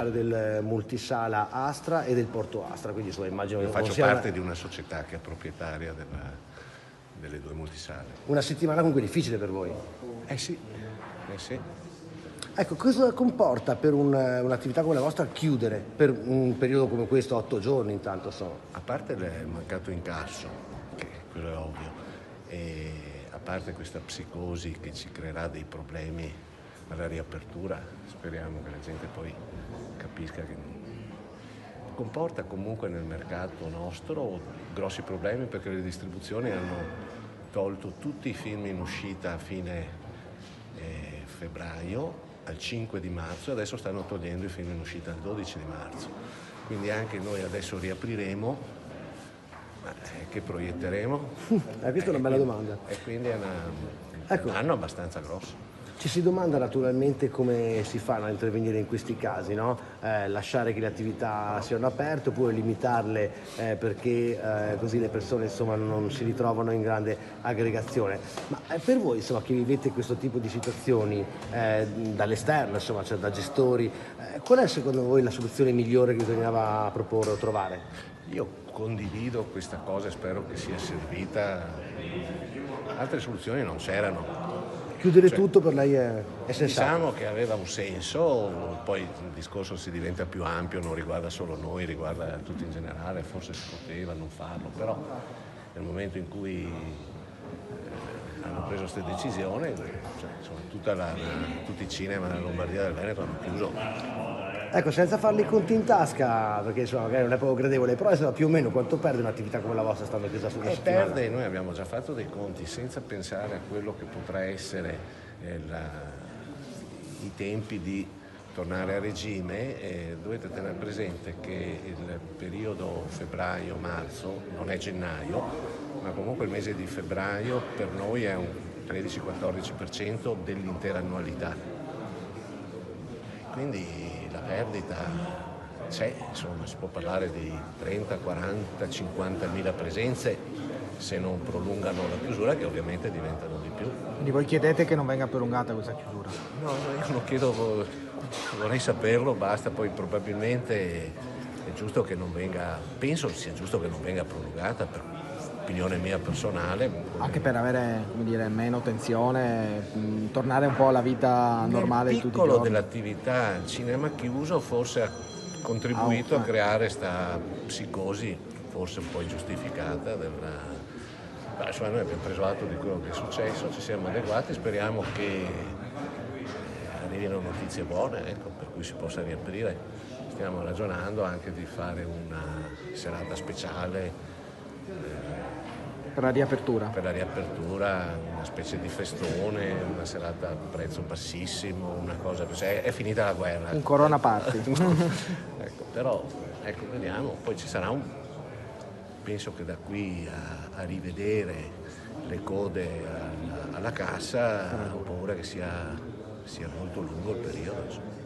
del multisala Astra e del Porto Astra, quindi insomma immagino che Io faccio parte di una società che è proprietaria delle due multisale. una settimana comunque difficile per voi. Sì. Ecco, cosa comporta per un'attività come la vostra chiudere per un periodo come questo, 8 giorni intanto sono? A parte il mancato incasso, che quello è ovvio, e a parte questa psicosi che ci creerà dei problemi alla riapertura, speriamo che la gente poi capisca che comporta comunque nel mercato nostro grossi problemi, perché le distribuzioni hanno tolto tutti i film in uscita a fine febbraio al 5 di marzo, e adesso stanno togliendo i film in uscita al 12 di marzo. Quindi anche noi adesso riapriremo, ma che proietteremo? Questa è una bella domanda. E quindi è un anno abbastanza grosso. Ci si domanda naturalmente come si fa a intervenire in questi casi, no? Lasciare che le attività siano aperte oppure limitarle perché così le persone insomma non si ritrovano in grande aggregazione. Ma per voi insomma che vivete questo tipo di situazioni dall'esterno, insomma, cioè da gestori, qual è secondo voi la soluzione migliore che bisognava proporre o trovare? Io condivido questa cosa e spero che sia servita. Altre soluzioni non c'erano. Chiudere tutto per lei è sensato? Diciamo che aveva un senso, poi il discorso si diventa più ampio, non riguarda solo noi, riguarda tutti in generale, forse si poteva non farlo, però nel momento in cui hanno preso questa decisione, cioè, insomma, tutti i cinema nella Lombardia del Veneto hanno chiuso. Ecco, senza farli i conti in tasca, perché insomma magari non è proprio gradevole, però insomma, più o meno quanto perde un'attività come la vostra stando chiusa su una settimana? Perde, noi abbiamo già fatto dei conti, senza pensare a quello che potrà essere i tempi di tornare a regime. Dovete tenere presente che il periodo febbraio-marzo non è gennaio, ma comunque il mese di febbraio per noi è un 13-14% dell'intera annualità. Quindi la perdita c'è, insomma, si può parlare di 30, 40, 50 mila presenze se non prolungano la chiusura, che ovviamente diventano di più. Quindi voi chiedete che non venga prolungata questa chiusura? No, io non chiedo, vorrei saperlo, basta, poi probabilmente è giusto che non venga, penso sia giusto che non venga prolungata, per opinione mia personale. Anche per avere, come dire, meno tensione, tornare un po' alla vita normale di tutti i giorni. Il piccolo dell'attività, il cinema chiuso forse ha contribuito a creare questa psicosi, forse un po' ingiustificata, insomma, noi abbiamo preso atto di quello che è successo, ci siamo adeguati, speriamo che arrivino notizie buone, ecco, per cui si possa riaprire. Stiamo ragionando anche di fare una serata speciale per la riapertura? Per la riapertura, una specie di festone, una serata a prezzo bassissimo, una cosa così. È finita la guerra. Un corona party. Ecco, però, ecco, vediamo. Poi ci sarà penso che da qui a rivedere le code alla cassa ho paura che sia molto lungo il periodo. Insomma.